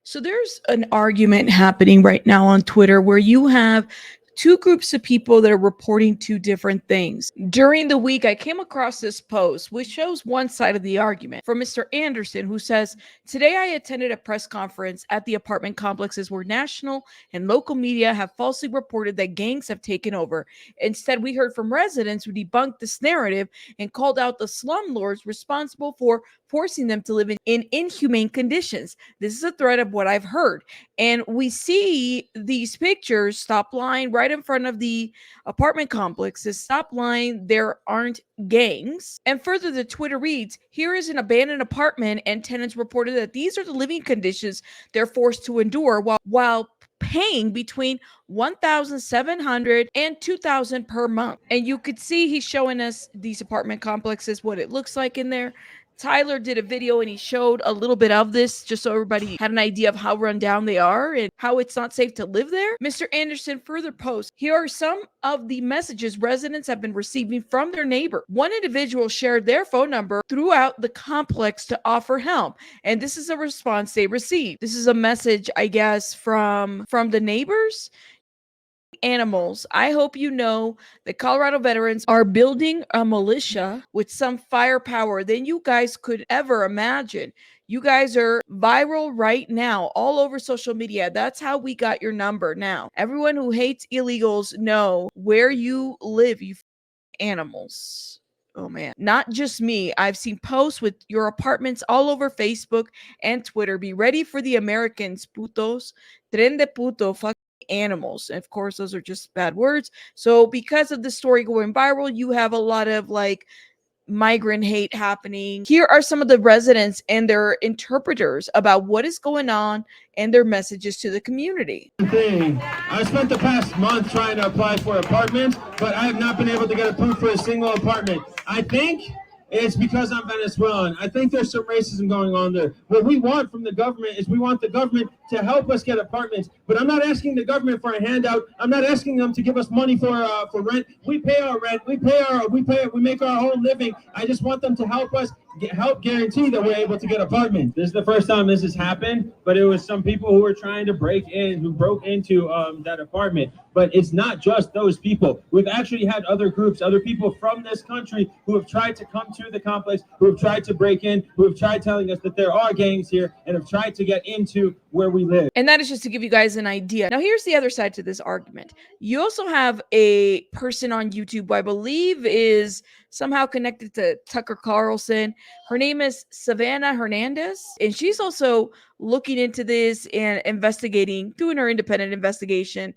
So there's an argument happening right now on Twitter where you have two groups of people that are reporting two different things. During the week, I came across this post which shows one side of the argument from Mr. Anderson, who says, "Today I attended a press conference at the apartment complexes where national and local media have falsely reported that gangs have taken over. Instead, we heard from residents who debunked this narrative and called out the slumlords responsible for forcing them to live in inhumane conditions. This is a thread of what I've heard." And we see these pictures, stop line right in front of the apartment complex. This stop line, there aren't gangs. And further, the Twitter reads, "Here is an abandoned apartment, and tenants reported that these are the living conditions they're forced to endure while paying between 1,700 and 2,000 per month." And you could see he's showing us these apartment complexes, what it looks like in there. Tyler did a video and he showed a little bit of this just so everybody had an idea of how run down they are and how it's not safe to live there. Mr. Anderson further posts, "Here are some of the messages residents have been receiving from their neighbor. One individual shared their phone number throughout the complex to offer help, and this is a response they received." This is a message, I guess, from the neighbors. "Animals, I hope you know the Colorado veterans are building a militia with some firepower than you guys could ever imagine. You guys are viral right now all over social media. That's how we got your number. Everyone who hates illegals know where you live, you animals." Oh man, not just me. I've seen posts with your apartments all over Facebook and Twitter. Be ready for the Americans, putos. Tren de puto, fuck animals. And of course, those are just bad words. So, because of the story going viral, you have a lot of like migrant hate happening. Here are some of the residents and their interpreters about what is going on and their messages to the community. Thing. I spent the past month trying to apply for apartments, but I have not been able to get approved for a single apartment. I think it's because I'm Venezuelan. I think there's some racism going on there. What we want from the government is we want the government to help us get apartments. But I'm not asking the government for a handout. I'm not asking them to give us money for rent. We pay our rent. We make our whole living. I just want them to help us help guarantee that we're able to get apartments. This is the first time this has happened, but it was some people who were trying to who broke into that apartment. But it's not just those people. We've actually had other groups, other people from this country who have tried to come to the complex, who have tried to break in, who have tried telling us that there are gangs here and have tried to get into where we live. And that is just to give you guys an idea. Now, here's the other side to this argument. You also have a person on YouTube who I believe is somehow connected to Tucker Carlson. Her name is Savannah Hernandez, and she's also looking into this and investigating, doing her independent investigation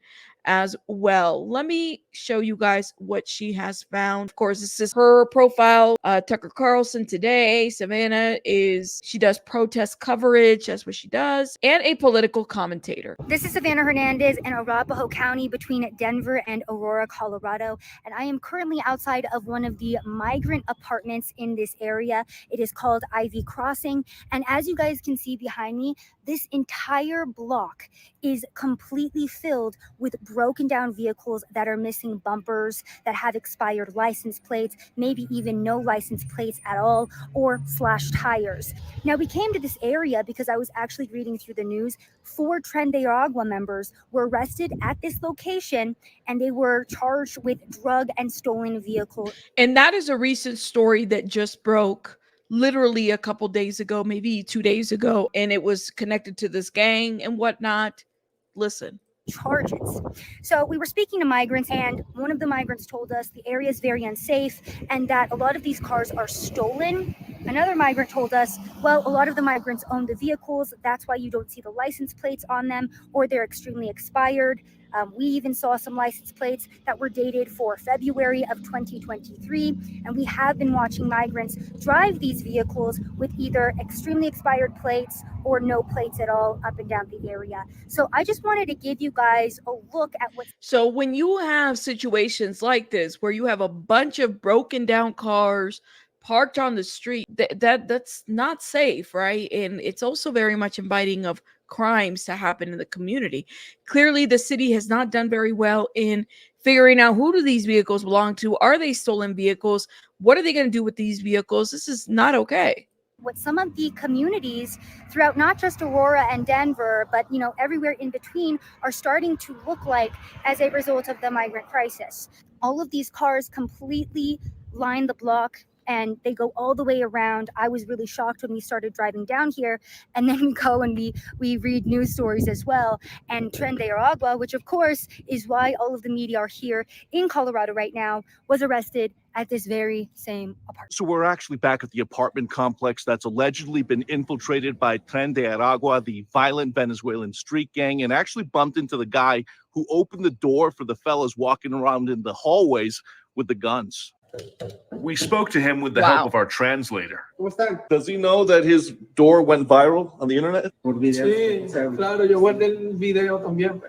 as well. Let me show you guys what she has found. Of course, this is her profile. Tucker Carlson today. She does protest coverage. That's what she does. And a political commentator. This is Savannah Hernandez in Arapahoe County between Denver and Aurora, Colorado. And I am currently outside of one of the migrant apartments in this area. It is called Ivy Crossing. And as you guys can see behind me, this entire block is completely filled with broken down vehicles that are missing bumpers, that have expired license plates, maybe even no license plates at all, or slashed tires. Now, we came to this area because I was actually reading through the news. 4 Tren de Agua members were arrested at this location and they were charged with drug and stolen vehicles. And that is a recent story that just broke literally a couple days ago, maybe 2 days ago, and it was connected to this gang and whatnot. Listen. Charges. So we were speaking to migrants, and one of the migrants told us the area is very unsafe and that a lot of these cars are stolen. Another migrant told us, well, a lot of the migrants own the vehicles. That's why you don't see the license plates on them, or they're extremely expired. We even saw some license plates that were dated for February of 2023. And we have been watching migrants drive these vehicles with either extremely expired plates or no plates at all up and down the area. So I just wanted to give you guys a look at what. So when you have situations like this, where you have a bunch of broken down cars parked on the street, that's not safe, right? And it's also very much inviting of crimes to happen in the community. Clearly, the city has not done very well in figuring out who do these vehicles belong to. Are they stolen vehicles? What are they going to do with these vehicles? This is not okay. What some of the communities throughout not just Aurora and Denver, but everywhere in between are starting to look like as a result of the migrant crisis. All of these cars completely line the block and they go all the way around. I was really shocked when we started driving down here, and then we go and we read news stories as well. And Tren de Aragua, which of course is why all of the media are here in Colorado right now, was arrested at this very same apartment. So we're actually back at the apartment complex that's allegedly been infiltrated by Tren de Aragua, the violent Venezuelan street gang, and actually bumped into the guy who opened the door for the fellas walking around in the hallways with the guns. We spoke to him with the help of our translator. Does he know that his door went viral on the internet? Sí, claro, yo guardé el video también.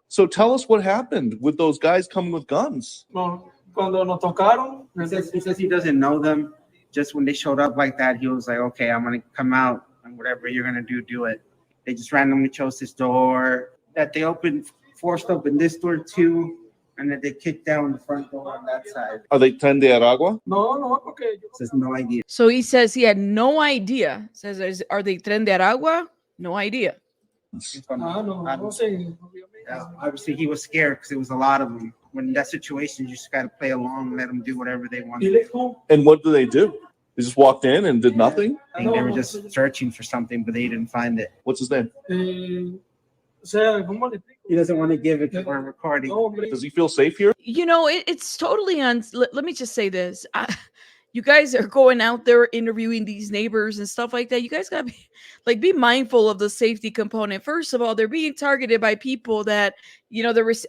So tell us what happened with those guys coming with guns. No, cuando nos tocaron, He says he doesn't know them. Just when they showed up like that, he was like, okay, I'm going to come out and whatever you're going to do it. They just randomly chose this door that they forced open this door too. And then they kicked down the front door on that side. Are they Tren de Aragua? no, porque Says no idea. So he says he had no idea. Says, are they Tren de Aragua? No idea. no sé, Obviously, he was scared because it was a lot of them. When in that situation, you just got to play along and let them do whatever they want. And what do? They just walked in and did nothing? I think they were just searching for something, but they didn't find it. What's his name? O sea, ¿cómo le explico? He doesn't want to give it to our recording. No, hombre. Does he feel safe here? It's totally let me just say this. You guys are going out there interviewing these neighbors and stuff like that. You guys gotta be mindful of the safety component. First of all, they're being targeted by people that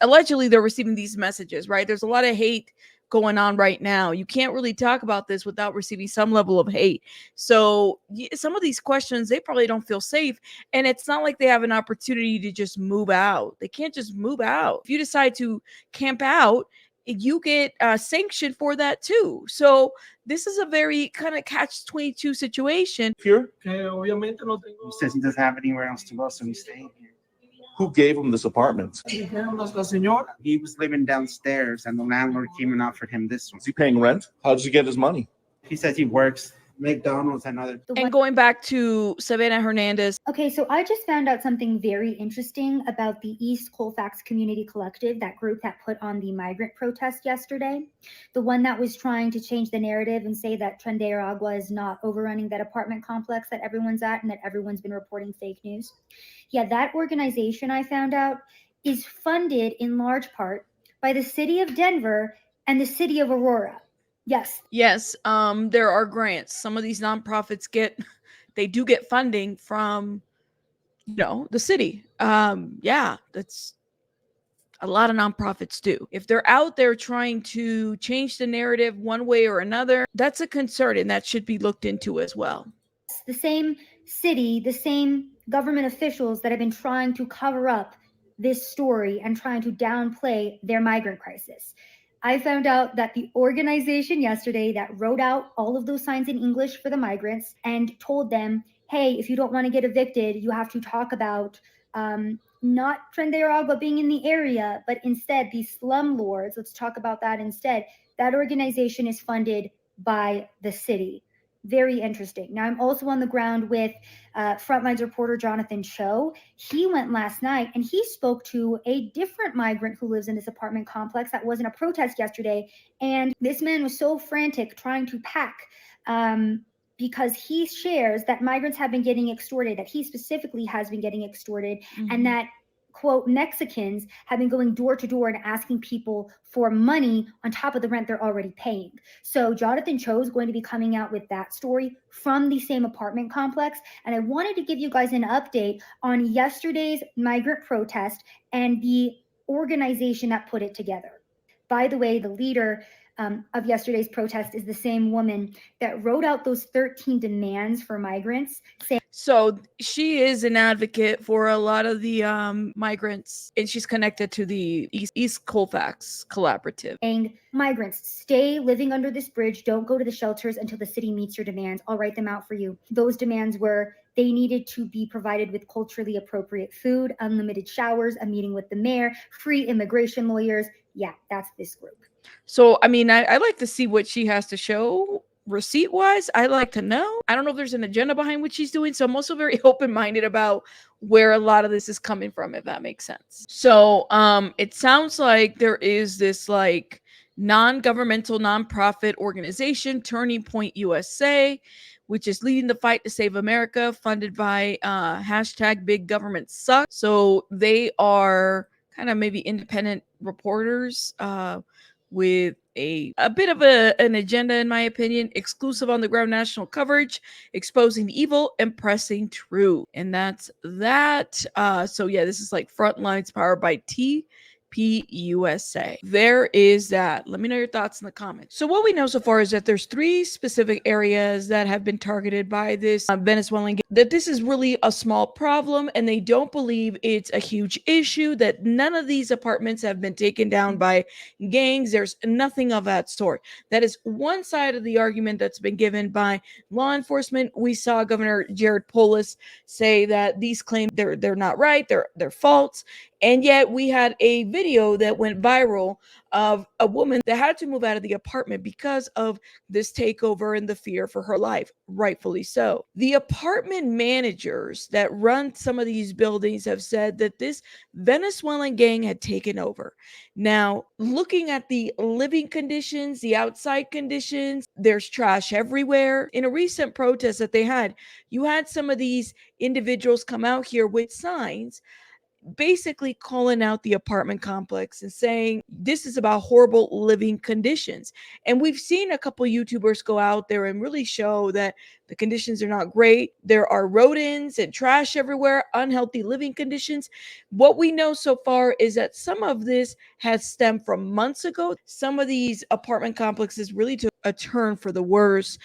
allegedly they're receiving these messages, right? There's a lot of hate going on right now. You can't really talk about this without receiving some level of hate. So some of these questions, they probably don't feel safe. And it's not like they have an opportunity to just move out. They can't just move out. If you decide to camp out, you get sanctioned for that too. So this is a very kind of catch-22 situation. Here? Que obviamente no tengo. He says he doesn't have anywhere else to go, so he's staying here. Who gave him this apartment? Dijeron la señora. He was living downstairs, and the landlord came and offered him this one. Is he paying rent? How does he get his money? He says he works McDonald's and other. And going back to Savannah Hernandez. Okay, so I just found out something very interesting about the East Colfax Community Collective, that group that put on the migrant protest yesterday. The one that was trying to change the narrative and say that Tren de Aragua is not overrunning that apartment complex that everyone's at and that everyone's been reporting fake news. Yeah, that organization, I found out, is funded in large part by the city of Denver and the city of Aurora. Yes. There are grants. Some of these nonprofits they do get funding from, the city. That's a lot of nonprofits do. If they're out there trying to change the narrative one way or another, that's a concern, and that should be looked into as well. The same city, the same government officials that have been trying to cover up this story and trying to downplay their migrant crisis. I found out that the organization yesterday that wrote out all of those signs in English for the migrants and told them, hey, if you don't want to get evicted, you have to talk about not Tren de Aragua being in the area, but instead these slumlords. Let's talk about that instead. That organization is funded by the city. Very interesting. Now, I'm also on the ground with Frontlines reporter Jonathan Cho. He went last night and he spoke to a different migrant who lives in this apartment complex that was in a protest yesterday. And this man was so frantic trying to pack because he shares that migrants have been getting extorted, that he specifically has been getting extorted, and that, quote, Mexicans have been going door to door and asking people for money on top of the rent they're already paying. So Jonathan Cho is going to be coming out with that story from the same apartment complex. And I wanted to give you guys an update on yesterday's migrant protest and the organization that put it together. By the way, the leader of yesterday's protest is the same woman that wrote out those 13 demands for migrants. So she is an advocate for a lot of the migrants, and she's connected to the East Colfax Collaborative. Saying, migrants, stay living under this bridge. Don't go to the shelters until the city meets your demands. I'll write them out for you. Those demands were they needed to be provided with culturally appropriate food, unlimited showers, a meeting with the mayor, free immigration lawyers. Yeah, that's this group. So, I mean, I like to see what she has to show receipt wise, I'd like to know. I don't know if there's an agenda behind what she's doing. So I'm also very open-minded about where a lot of this is coming from, if that makes sense. So it sounds like there is this like non-governmental nonprofit organization, Turning Point USA, which is leading the fight to save America, funded by hashtag Big Government Sucks. So they are kind of maybe independent reporters with a bit of an agenda, in my opinion. Exclusive on the ground national coverage, exposing evil and pressing truth. And that's that. So yeah, this is like Frontlines powered by TPUSA. There is that. Let me know your thoughts in the comments. So what we know so far is that there's 3 specific areas that have been targeted by this Venezuelan gang, that this is really a small problem and they don't believe it's a huge issue, that none of these apartments have been taken down by gangs. There's nothing of that sort. That is one side of the argument that's been given by law enforcement. We saw Governor Jared Polis say that these claims they're not right, they're false. And yet we had a video that went viral of a woman that had to move out of the apartment because of this takeover and the fear for her life, rightfully so. The apartment managers that run some of these buildings have said that this Venezuelan gang had taken over. Now, looking at the living conditions, the outside conditions, there's trash everywhere. In a recent protest that they had, you had some of these individuals come out here with signs basically calling out the apartment complex and saying this is about horrible living conditions. And we've seen a couple YouTubers go out there and really show that the conditions are not great. There are rodents and trash everywhere, unhealthy living conditions. What we know so far is that some of this has stemmed from months ago. Some of these apartment complexes really took a turn for the worse,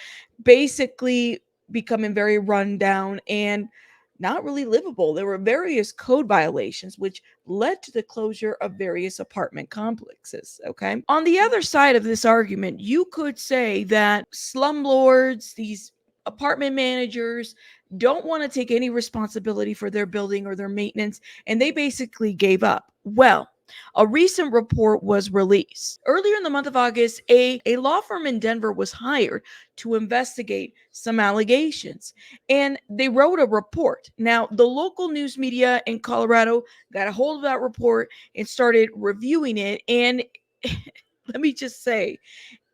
basically becoming very run down and not really livable. There were various code violations, which led to the closure of various apartment complexes. Okay. On the other side of this argument, you could say that slumlords, these apartment managers, don't want to take any responsibility for their building or their maintenance, and they basically gave up. Well, a recent report was released. Earlier in the month of August, a law firm in Denver was hired to investigate some allegations, and they wrote a report. Now, the local news media in Colorado got a hold of that report and started reviewing it. And let me just say,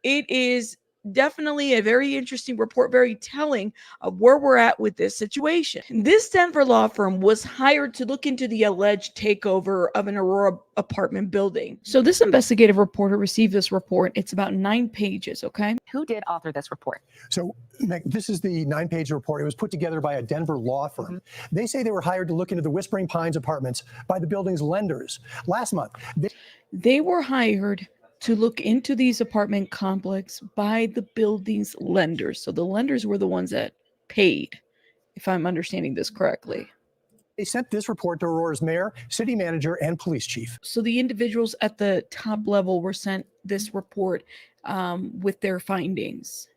it is definitely a very interesting report, very telling of where we're at with this situation. This Denver law firm was hired to look into the alleged takeover of an Aurora apartment building. So this investigative reporter received this report. It's about 9 pages, okay? Who did author this report? So, Meg, this is the 9-page report. It was put together by a Denver law firm. They say they were hired to look into the Whispering Pines apartments by the building's lenders. Last month, they were hired to look into these apartment complex by the building's lenders. So the lenders were the ones that paid, if I'm understanding this correctly. They sent this report to Aurora's mayor, city manager, and police chief. So the individuals at the top level were sent this report with their findings.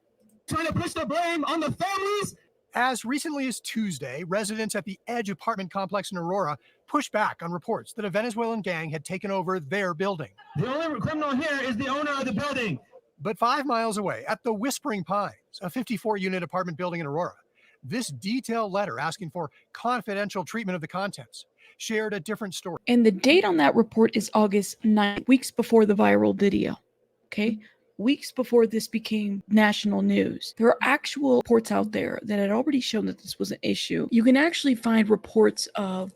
Trying to push the blame on the families. As recently as Tuesday, residents at the Edge apartment complex in Aurora pushed back on reports that a Venezuelan gang had taken over their building. The only criminal here is the owner of the building. But 5 miles away, at the Whispering Pines, a 54-unit apartment building in Aurora, this detailed letter asking for confidential treatment of the contents shared a different story. And the date on that report is August 9th, weeks before the viral video. Okay? Weeks before this became national news. There are actual reports out there that had already shown that this was an issue. You can actually find reports of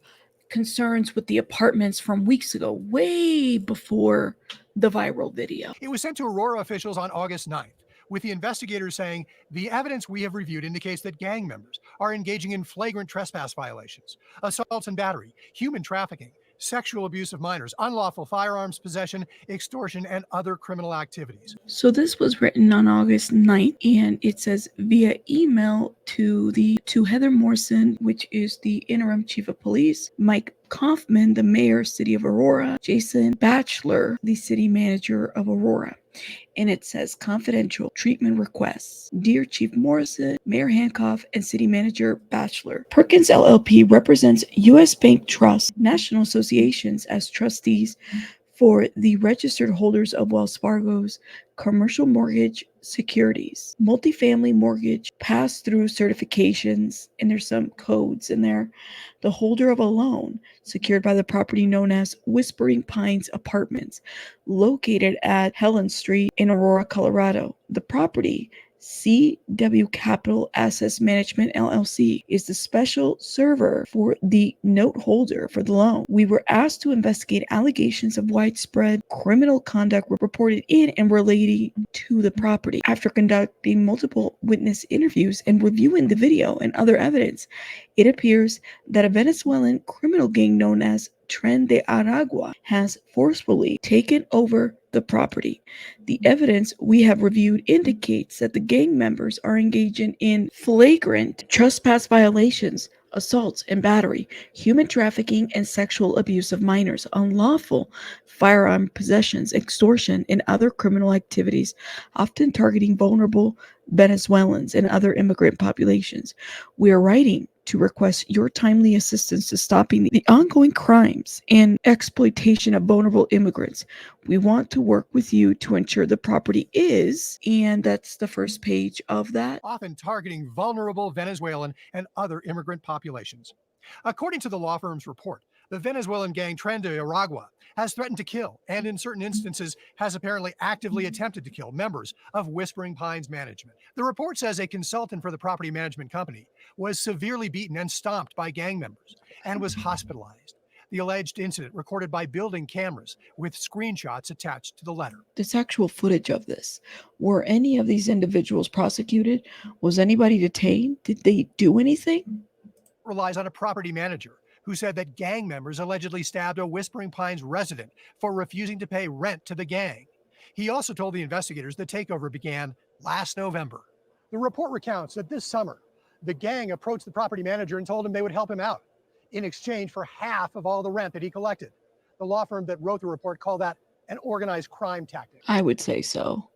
concerns with the apartments from weeks ago, way before the viral video. It was sent to Aurora officials on August 9th, with the investigators saying, the evidence we have reviewed indicates that gang members are engaging in flagrant trespass violations, assaults and battery, human trafficking, sexual abuse of minors, unlawful firearms possession, extortion, and other criminal activities. So this was written on August 9th, and it says via email to Heather Morrison, which is the interim chief of police, Mike Kaufman, the mayor, city of Aurora, Jason Batchelor, the city manager of Aurora. And it says confidential treatment requests. Dear Chief Morrison, Mayor Hancock, and City Manager Batchelor. Perkins LLP represents U.S. Bank Trust National Associations as trustees for the registered holders of Wells Fargo's commercial mortgage securities, multifamily mortgage pass-through certifications, and there's some codes in there. The holder of a loan secured by the property known as Whispering Pines Apartments, located at Helen Street in Aurora, Colorado. The property, CW Capital Assets Management LLC, is the special server for the note holder for the loan. We were asked to investigate allegations of widespread criminal conduct reported in and relating to the property. After conducting multiple witness interviews and reviewing the video and other evidence, it appears that a Venezuelan criminal gang known as Tren de Aragua has forcefully taken over the property. The evidence we have reviewed indicates that the gang members are engaging in flagrant trespass violations, assaults and battery, human trafficking and sexual abuse of minors, unlawful firearm possessions, extortion, and other criminal activities, often targeting vulnerable Venezuelans and other immigrant populations. We are writing to request your timely assistance to stopping the ongoing crimes and exploitation of vulnerable immigrants. We want to work with you to ensure the property is, and that's the first page of that, often targeting vulnerable Venezuelan and other immigrant populations. According to the law firm's report, the Venezuelan gang Tren de Aragua has threatened to kill, and in certain instances has apparently actively attempted to kill, members of Whispering Pines Management. The report says a consultant for the property management company was severely beaten and stomped by gang members and was hospitalized. The alleged incident recorded by building cameras with screenshots attached to the letter. There's actual footage of this. Were any of these individuals prosecuted? Was anybody detained? Did they do anything? Relies on a property manager who said that gang members allegedly stabbed a Whispering Pines resident for refusing to pay rent to the gang. He also told the investigators the takeover began last November. The report recounts that this summer, the gang approached the property manager and told him they would help him out in exchange for half of all the rent that he collected. The law firm that wrote the report called that an organized crime tactic. I would say so.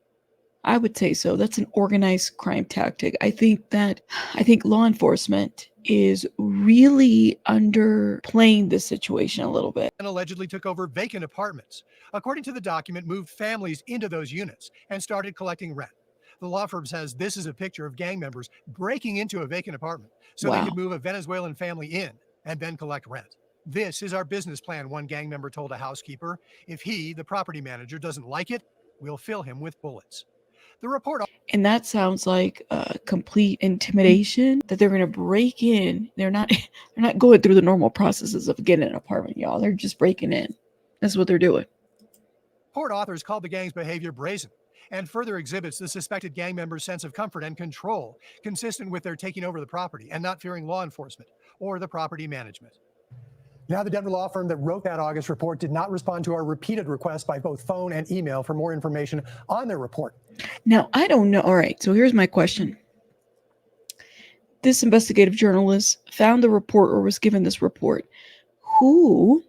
That's an organized crime tactic. I think law enforcement is really underplaying this situation a little bit. And allegedly took over vacant apartments. According to the document, moved families into those units and started collecting rent. The law firm says this is a picture of gang members breaking into a vacant apartment so they could move a Venezuelan family in and then collect rent. This is our business plan, one gang member told a housekeeper. If he, the property manager, doesn't like it, we'll fill him with bullets. The report. And that sounds like complete intimidation, that they're going to break in. They're not going through the normal processes of getting an apartment, y'all. They're just breaking in. That's what they're doing. Report authors called the gang's behavior brazen and further exhibits the suspected gang members' sense of comfort and control, consistent with their taking over the property and not fearing law enforcement or the property management. Now, the Denver law firm that wrote that August report did not respond to our repeated requests by both phone and email for more information on their report. Now, I don't know. All right, so here's my question. This investigative journalist found the report or was given this report. Who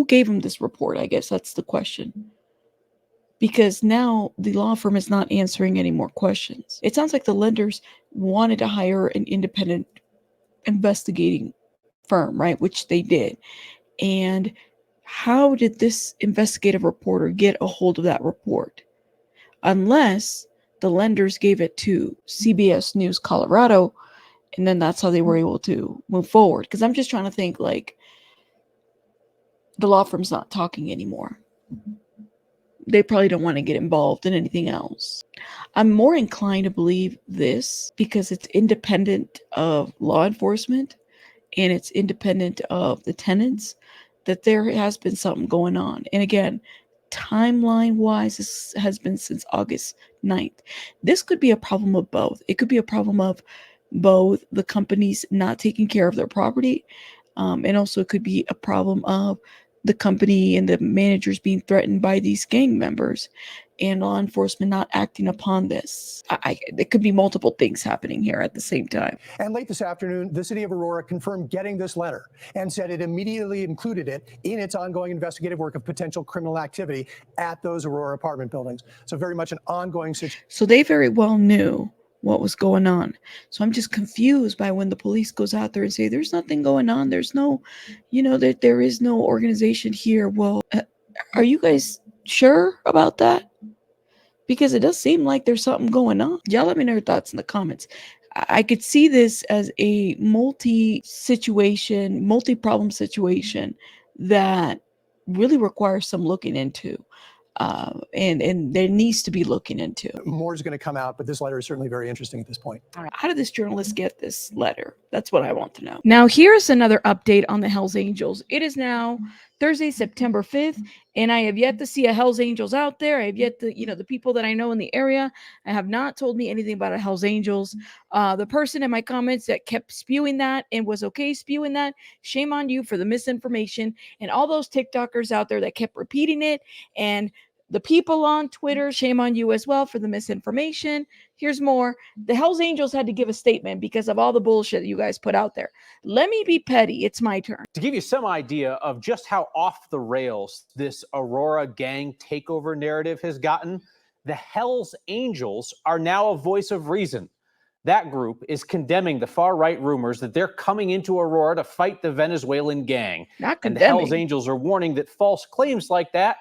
gave him this report? I guess that's the question. Because now the law firm is not answering any more questions. It sounds like the lenders wanted to hire an independent investigating firm, right? Which they did. And how did this investigative reporter get a hold of that report? Unless the lenders gave it to CBS News Colorado, and then that's how they were able to move forward. Because I'm just trying to think, like, the law firm's not talking anymore. They probably don't want to get involved in anything else. I'm more inclined to believe this because it's independent of law enforcement and it's independent of the tenants, that there has been something going on. And again, timeline-wise, this has been since August 9th. This could be a problem of both. It could be a problem of both the companies not taking care of their property, and also it could be a problem of the company and the managers being threatened by these gang members and law enforcement not acting upon this. There could be multiple things happening here at the same time. And late this afternoon, the city of Aurora confirmed getting this letter and said it immediately included it in its ongoing investigative work of potential criminal activity at those Aurora apartment buildings. So very much an ongoing situation. So they very well knew what was going on. So I'm just confused by when the police goes out there and say, there's nothing going on. There's no, that there is no organization here. Well, Are you guys sure about that? Because it does seem like there's something going on. Y'all let me know your thoughts in the comments. I could see this as a multi-problem situation that really requires some looking into. And there needs to be looking into. More is going to come out, but this letter is certainly very interesting at this point. All right. How did this journalist get this letter? That's what I want to know. Now, here's another update on the Hells Angels. It is now Thursday, September 5th, and I have yet to see a Hells Angels out there. I have yet to, the people that I know in the area have not told me anything about a Hells Angels. The person in my comments that kept spewing that and was okay spewing that, shame on you for the misinformation. And all those TikTokers out there that kept repeating it, and the people on Twitter, shame on you as well for the misinformation. Here's more. The Hells Angels had to give a statement because of all the bullshit that you guys put out there. Let me be petty. It's my turn. To give you some idea of just how off the rails this Aurora gang takeover narrative has gotten, the Hells Angels are now a voice of reason. That group is condemning the far-right rumors that they're coming into Aurora to fight the Venezuelan gang. Not and condemning. the Hells Angels are warning that false claims like that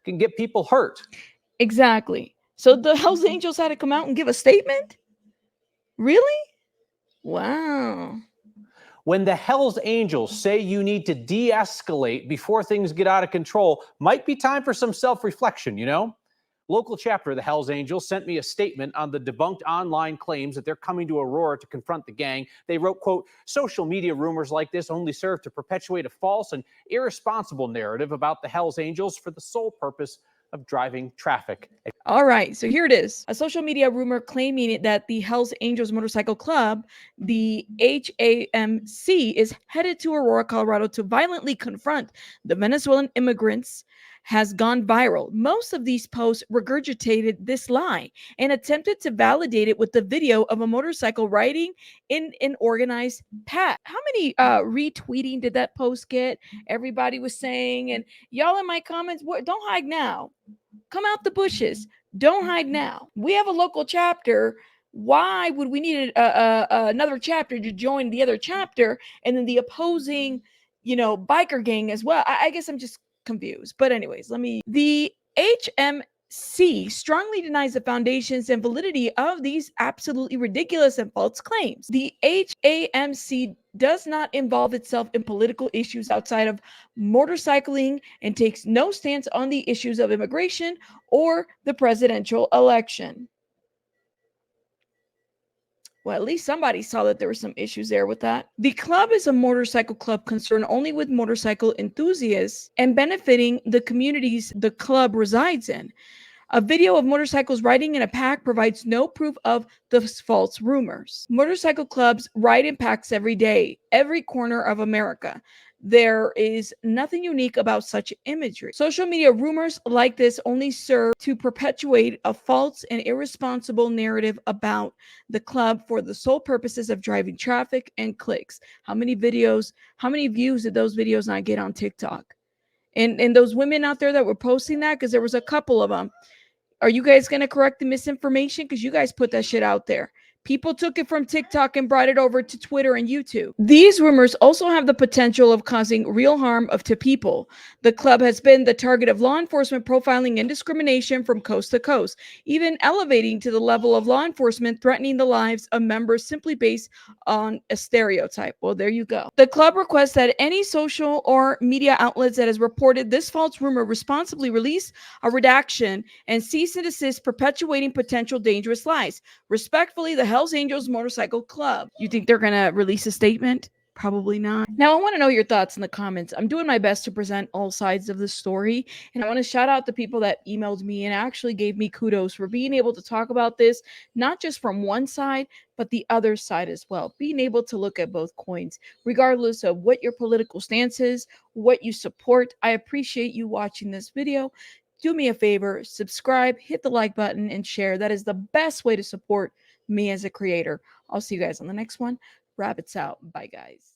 can get people hurt. Exactly. So the Hells Angels had to come out and give a statement? Really? Wow. When the Hells Angels say you need to de-escalate before things get out of control, might be time for some self-reflection, you know? Local chapter of the Hells Angels sent me a statement on the debunked online claims that they're coming to Aurora to confront the gang. They wrote, quote, social media rumors like this only serve to perpetuate a false and irresponsible narrative about the Hells Angels for the sole purpose of driving traffic. All right, so here it is. A social media rumor claiming that the Hells Angels Motorcycle Club, the HAMC, is headed to Aurora, Colorado to violently confront the Venezuelan immigrants has gone viral. Most of these posts regurgitated this lie and attempted to validate it with the video of a motorcycle riding in an organized pack. How many retweeting did that post get? Everybody was saying, and y'all in my comments, don't hide now. Come out the bushes. Don't hide now. We have a local chapter. Why would we need another chapter to join the other chapter and then the opposing, biker gang as well? I guess I'm just confused. But anyways, the HMC strongly denies the foundations and validity of these absolutely ridiculous and false claims. The HAMC does not involve itself in political issues outside of motorcycling and takes no stance on the issues of immigration or the presidential election. Well, at least somebody saw that there were some issues there with that. The club is a motorcycle club concerned only with motorcycle enthusiasts and benefiting the communities the club resides in. A video of motorcycles riding in a pack provides no proof of the false rumors. Motorcycle clubs ride in packs every day, every corner of America. There is nothing unique about such imagery. Social media rumors like this only serve to perpetuate a false and irresponsible narrative about the club for the sole purposes of driving traffic and clicks. How many views did those videos not get on TikTok? And those women out there that were posting that, because there was a couple of them. Are you guys going to correct the misinformation? Because you guys put that shit out there. People took it from TikTok and brought it over to Twitter and YouTube. These rumors also have the potential of causing real harm to people. The club has been the target of law enforcement profiling and discrimination from coast to coast, even elevating to the level of law enforcement threatening the lives of members simply based on a stereotype. Well, there you go. The club requests that any social or media outlets that has reported this false rumor responsibly release a redaction and cease and desist perpetuating potential dangerous lies. Respectfully, the Hells Angels Motorcycle Club. You think they're going to release a statement? Probably not. Now, I want to know your thoughts in the comments. I'm doing my best to present all sides of the story, and I want to shout out the people that emailed me and actually gave me kudos for being able to talk about this, not just from one side, but the other side as well. Being able to look at both coins, regardless of what your political stance is, what you support. I appreciate you watching this video. Do me a favor, subscribe, hit the like button, and share. That is the best way to support me as a creator. I'll see you guys on the next one. Rabbits out. Bye, guys.